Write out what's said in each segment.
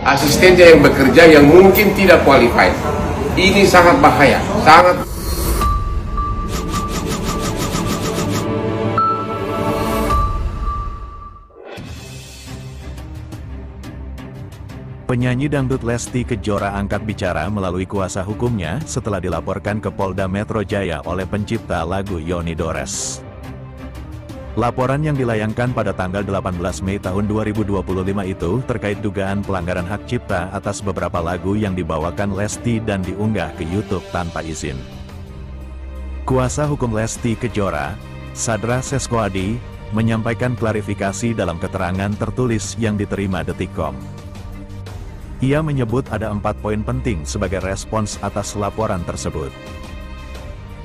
asistennya yang bekerja yang mungkin tidak qualified. Ini sangat bahaya, sangat. Penyanyi dangdut Lesti Kejora angkat bicara melalui kuasa hukumnya setelah dilaporkan ke Polda Metro Jaya oleh pencipta lagu Yoni Dores. Laporan yang dilayangkan pada tanggal 18 Mei tahun 2025 itu terkait dugaan pelanggaran hak cipta atas beberapa lagu yang dibawakan Lesti dan diunggah ke YouTube tanpa izin. Kuasa hukum Lesti Kejora, Sadra Seskoadi, menyampaikan klarifikasi dalam keterangan tertulis yang diterima Detikcom. Ia menyebut ada 4 poin penting sebagai respons atas laporan tersebut.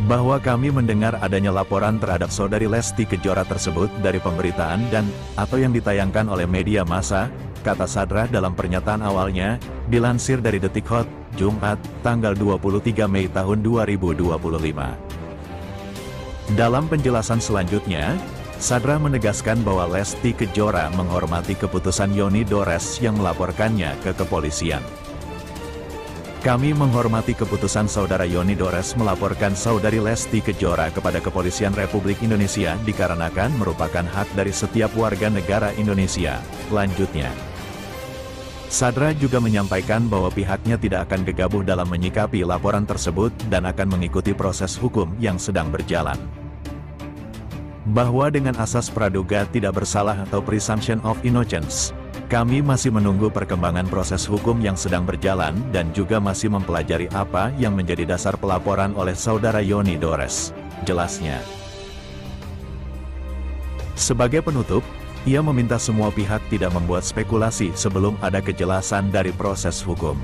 Bahwa kami mendengar adanya laporan terhadap saudari Lesti Kejora tersebut dari pemberitaan dan atau yang ditayangkan oleh media massa, kata Sadra dalam pernyataan awalnya, dilansir dari Detikhot, Jumat, tanggal 23 Mei tahun 2025. Dalam penjelasan selanjutnya, Sadra menegaskan bahwa Lesti Kejora menghormati keputusan Yoni Dores yang melaporkannya ke kepolisian. Kami menghormati keputusan saudara Yoni Dores melaporkan saudari Lesti Kejora kepada Kepolisian Republik Indonesia dikarenakan merupakan hak dari setiap warga negara Indonesia, lanjutnya. Sadra juga menyampaikan bahwa pihaknya tidak akan gegabah dalam menyikapi laporan tersebut dan akan mengikuti proses hukum yang sedang berjalan. Bahwa dengan asas praduga tidak bersalah atau presumption of innocence, kami masih menunggu perkembangan proses hukum yang sedang berjalan dan juga masih mempelajari apa yang menjadi dasar pelaporan oleh saudara Yoni Dores, jelasnya. Sebagai penutup, ia meminta semua pihak tidak membuat spekulasi sebelum ada kejelasan dari proses hukum.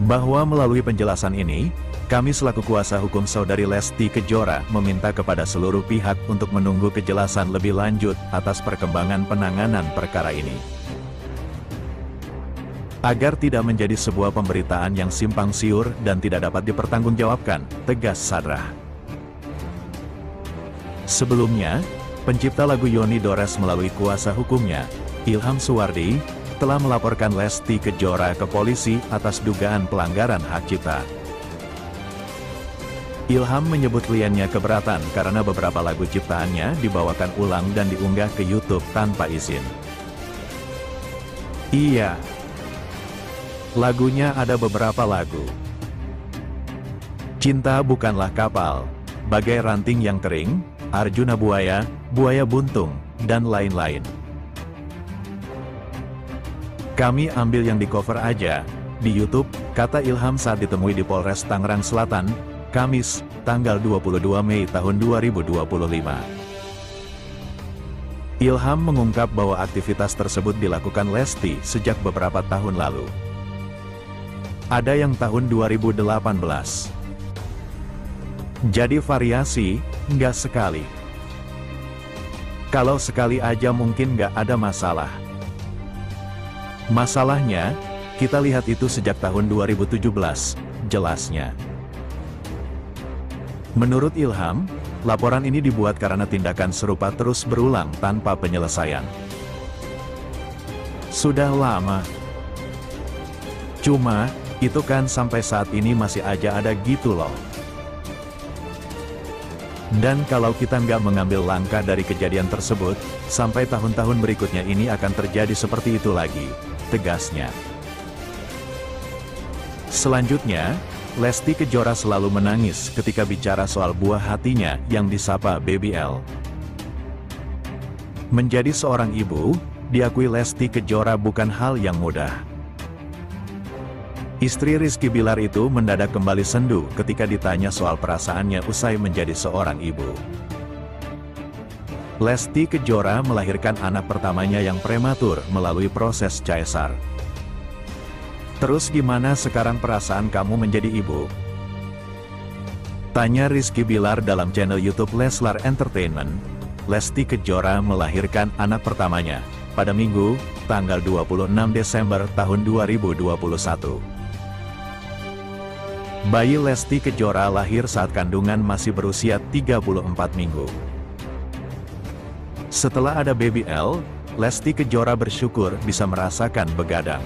Bahwa melalui penjelasan ini, kami selaku kuasa hukum saudari Lesti Kejora meminta kepada seluruh pihak untuk menunggu kejelasan lebih lanjut atas perkembangan penanganan perkara ini. Agar tidak menjadi sebuah pemberitaan yang simpang siur dan tidak dapat dipertanggungjawabkan, tegas Sadra. Sebelumnya, pencipta lagu Yoni Dores melalui kuasa hukumnya, Ilham Suwardi, telah melaporkan Lesti Kejora ke polisi atas dugaan pelanggaran hak cipta. Ilham menyebut kliennya keberatan karena beberapa lagu ciptaannya dibawakan ulang dan diunggah ke YouTube tanpa izin. Iya, lagunya ada beberapa lagu. Cinta Bukanlah Kapal, Bagai Ranting Yang Kering, Arjuna Buaya, Buaya Buntung, dan lain-lain. Kami ambil yang di cover aja, di YouTube, kata Ilham saat ditemui di Polres Tangerang Selatan, Kamis, tanggal 22 Mei tahun 2025. Ilham mengungkap bahwa aktivitas tersebut dilakukan Lesti sejak beberapa tahun lalu. Ada yang tahun 2018. Jadi variasi, nggak sekali. Kalau sekali aja mungkin nggak ada masalah. Masalahnya, kita lihat itu sejak tahun 2017, jelasnya. Menurut Ilham, laporan ini dibuat karena tindakan serupa terus berulang tanpa penyelesaian. Sudah lama. Cuma, itu kan sampai saat ini masih aja ada gitu loh. Dan kalau kita nggak mengambil langkah dari kejadian tersebut, sampai tahun-tahun berikutnya ini akan terjadi seperti itu lagi, tegasnya. Selanjutnya, Lesti Kejora selalu menangis ketika bicara soal buah hatinya yang disapa Baby L. Menjadi seorang ibu, diakui Lesti Kejora bukan hal yang mudah. Istri Rizky Bilar itu mendadak kembali sendu ketika ditanya soal perasaannya usai menjadi seorang ibu. Lesti Kejora melahirkan anak pertamanya yang prematur melalui proses caesar. Terus gimana sekarang perasaan kamu menjadi ibu? Tanya Rizky Bilar dalam channel YouTube Leslar Entertainment. Lesti Kejora melahirkan anak pertamanya pada Minggu, tanggal 26 Desember tahun 2021. Bayi Lesti Kejora lahir saat kandungan masih berusia 34 minggu. Setelah ada Baby L, Lesti Kejora bersyukur bisa merasakan begadang.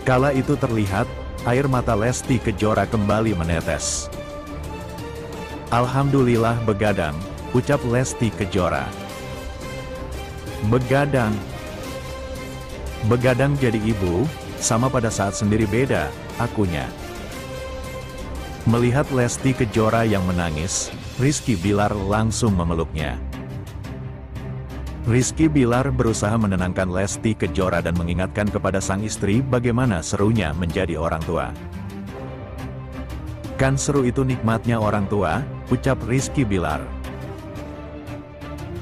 Kala itu terlihat, air mata Lesti Kejora kembali menetes. "Alhamdulillah begadang," ucap Lesti Kejora. Begadang. Begadang jadi ibu, sama pada saat sendiri beda, akunya. Melihat Lesti Kejora yang menangis, Rizky Bilar langsung memeluknya. Rizky Bilar berusaha menenangkan Lesti Kejora dan mengingatkan kepada sang istri bagaimana serunya menjadi orang tua. "Kan seru itu nikmatnya orang tua," ucap Rizky Bilar.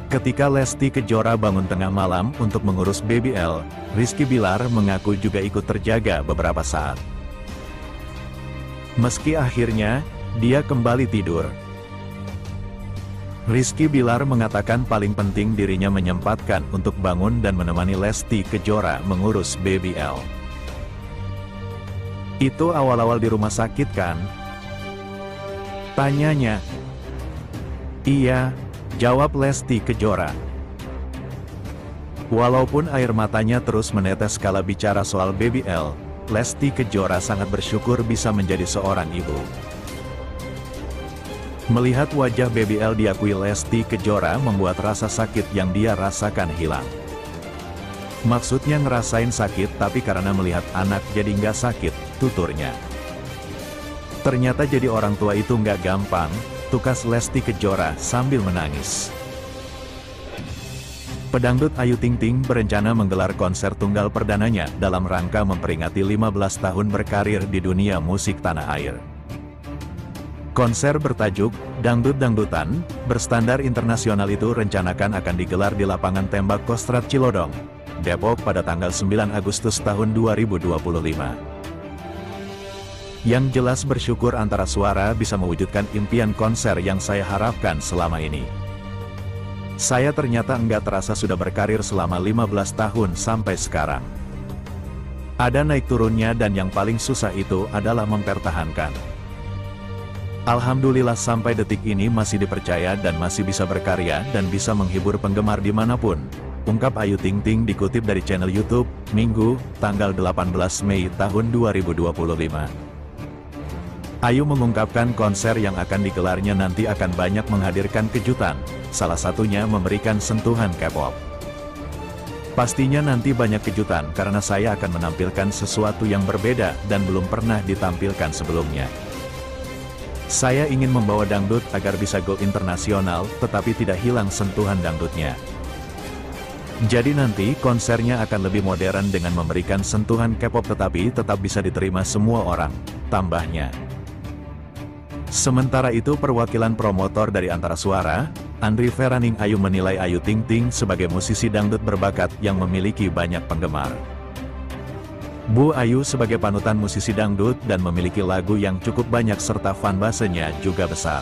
Ketika Lesti Kejora bangun tengah malam untuk mengurus baby L, Rizky Bilar mengaku juga ikut terjaga beberapa saat. Meski akhirnya, dia kembali tidur. Rizky Bilar mengatakan paling penting dirinya menyempatkan untuk bangun dan menemani Lesti Kejora mengurus baby L. "Itu awal-awal di rumah sakit kan?" tanyanya. "Iya," jawab Lesti Kejora. Walaupun air matanya terus menetes kala bicara soal baby L, Lesti Kejora sangat bersyukur bisa menjadi seorang ibu. Melihat wajah baby L diakui Lesti Kejora membuat rasa sakit yang dia rasakan hilang. "Maksudnya ngerasain sakit tapi karena melihat anak jadi nggak sakit," tuturnya. "Ternyata jadi orang tua itu nggak gampang," tukas Lesti Kejora sambil menangis. Pedangdut Ayu Ting Ting berencana menggelar konser tunggal perdananya dalam rangka memperingati 15 tahun berkarir di dunia musik tanah air. Konser bertajuk Dangdut Dangdutan, berstandar internasional itu rencanakan akan digelar di lapangan tembak Kostrad Cilodong, Depok pada tanggal 9 Agustus tahun 2025. Yang jelas bersyukur Antara Suara bisa mewujudkan impian konser yang saya harapkan selama ini. Saya ternyata enggak terasa sudah berkarir selama 15 tahun sampai sekarang. Ada naik turunnya dan yang paling susah itu adalah mempertahankan. Alhamdulillah sampai detik ini masih dipercaya dan masih bisa berkarya dan bisa menghibur penggemar dimanapun, ungkap Ayu Ting Ting dikutip dari channel YouTube, Minggu, tanggal 18 Mei tahun 2025. Ayu mengungkapkan konser yang akan digelarnya nanti akan banyak menghadirkan kejutan, salah satunya memberikan sentuhan K-pop. "Pastinya nanti banyak kejutan karena saya akan menampilkan sesuatu yang berbeda dan belum pernah ditampilkan sebelumnya. Saya ingin membawa dangdut agar bisa go internasional, tetapi tidak hilang sentuhan dangdutnya. Jadi nanti konsernya akan lebih modern dengan memberikan sentuhan K-pop tetapi tetap bisa diterima semua orang," tambahnya. Sementara itu perwakilan promotor dari Antara Suara, Andri Feraning Ayu menilai Ayu Ting Ting sebagai musisi dangdut berbakat yang memiliki banyak penggemar. Bu Ayu sebagai panutan musisi dangdut dan memiliki lagu yang cukup banyak serta fanbase-nya juga besar.